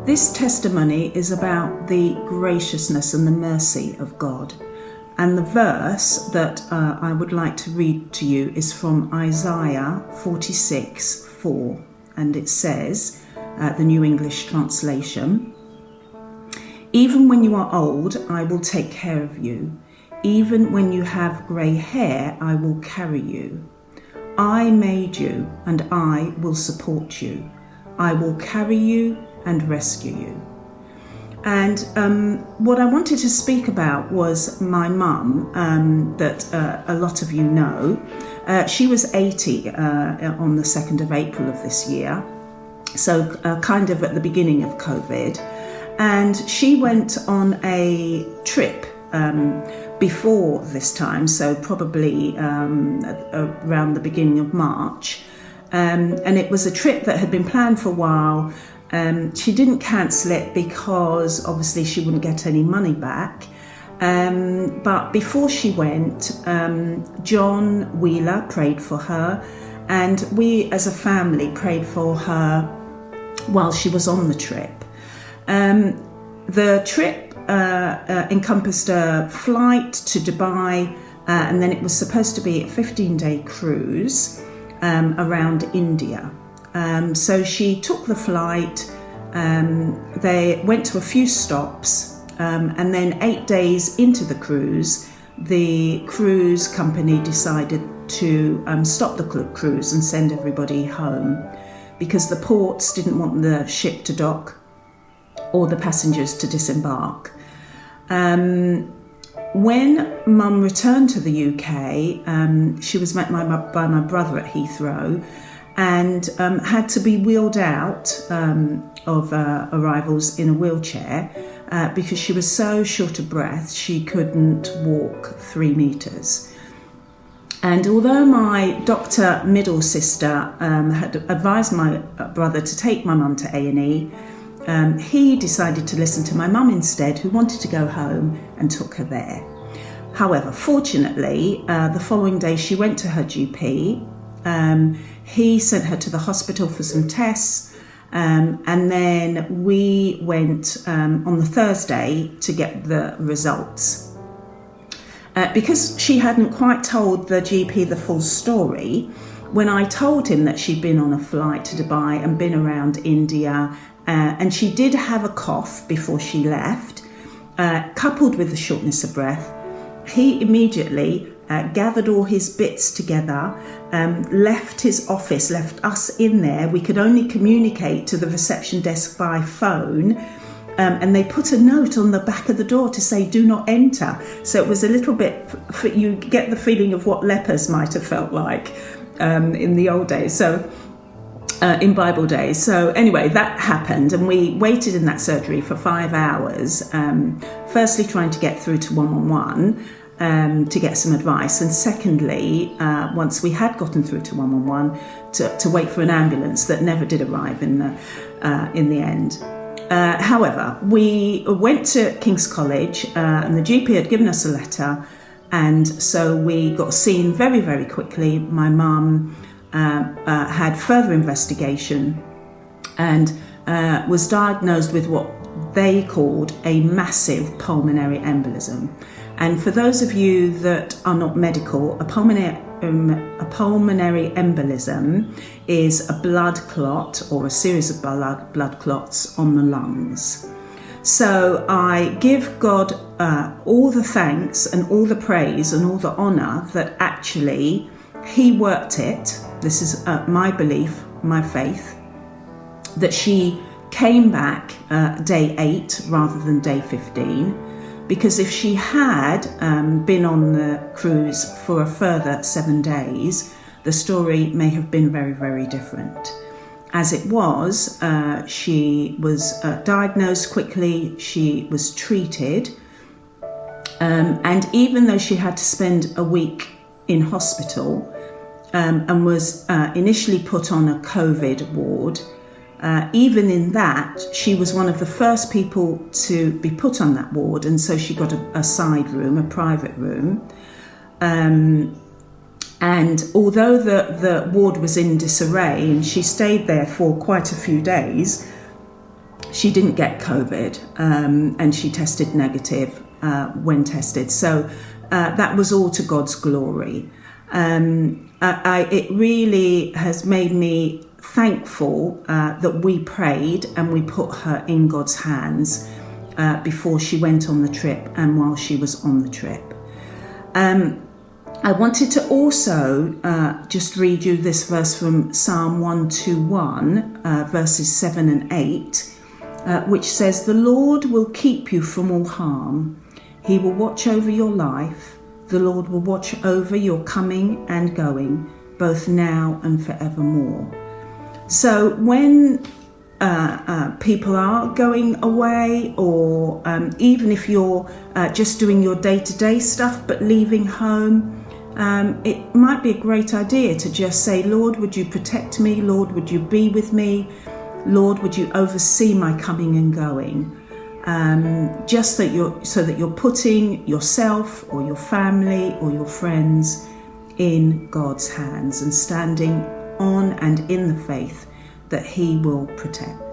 This testimony is about the graciousness and the mercy of God. And the verse that I would like to read to you is from Isaiah 46:4, and it says, the New English Translation, "Even when you are old, I will take care of you. Even when you have grey hair, I will carry you. I made you, and I will support you. I will carry you and rescue you." And what I wanted to speak about was my mum, that a lot of you know. She was 80 on the 2nd of April of this year, so kind of at the beginning of COVID. And she went on a trip before this time, so probably around the beginning of March. And it was a trip that had been planned for a while. She didn't cancel it because obviously she wouldn't get any money back. But before she went, John Wheeler prayed for her, and we as a family prayed for her while she was on the trip. The trip encompassed a flight to Dubai, and then it was supposed to be a 15-day cruise around India. So she took the flight, they went to a few stops, and then 8 days into the cruise, the cruise company decided to stop the cruise and send everybody home because the ports didn't want the ship to dock or the passengers to disembark. When Mum returned to the UK, she was met by my brother at Heathrow and had to be wheeled out of arrivals in a wheelchair because she was so short of breath she couldn't walk 3 meters. And although my doctor middle sister had advised my brother to take my mum to A&E, he decided to listen to my mum instead, who wanted to go home, and took her there. However, fortunately, the following day she went to her GP. He sent her to the hospital for some tests, and then we went on the Thursday to get the results. Because she hadn't quite told the GP the full story, when I told him that she'd been on a flight to Dubai and been around India, and she did have a cough before she left, coupled with the shortness of breath, he immediately gathered all his bits together, left his office, left us in there. We could only communicate to the reception desk by phone, and they put a note on the back of the door to say "do not enter." So it was a little bit, you get the feeling of what lepers might have felt like in the old days, so in Bible days. So anyway, that happened, and we waited in that surgery for 5 hours, firstly trying to get through to 111 to get some advice, and secondly, once we had gotten through to 111, to wait for an ambulance that never did arrive in the end. However, we went to King's College, and the GP had given us a letter, and so we got seen very, very quickly. My mum had further investigation and was diagnosed with what they called a massive pulmonary embolism. And for those of you that are not medical, a pulmonary embolism is a blood clot or a series of blood clots on the lungs. So I give God all the thanks and all the praise and all the honour that actually He worked it. This is my belief, my faith, that she came back day 8 rather than day 15. Because if she had been on the cruise for a further 7 days, the story may have been very, very different. As it was, she was diagnosed quickly, she was treated, and even though she had to spend a week in hospital and was initially put on a COVID ward, even in that, she was one of the first people to be put on that ward, and so she got a side room, a private room. And although the ward was in disarray and she stayed there for quite a few days, she didn't get COVID, and she tested negative when tested. So that was all to God's glory. It really has made me thankful that we prayed and we put her in God's hands before she went on the trip and while she was on the trip. I wanted to also just read you this verse from Psalm 121, verses 7 and 8, which says, "The Lord will keep you from all harm. He will watch over your life. The Lord will watch over your coming and going, both now and forevermore." So when people are going away, or even if you're just doing your day-to-day stuff but leaving home, it might be a great idea to just say, "Lord, would you protect me? Lord, would you be with me? Lord, would you oversee my coming and going?" Just so that you're putting yourself or your family or your friends in God's hands and standing on and in the faith that He will protect.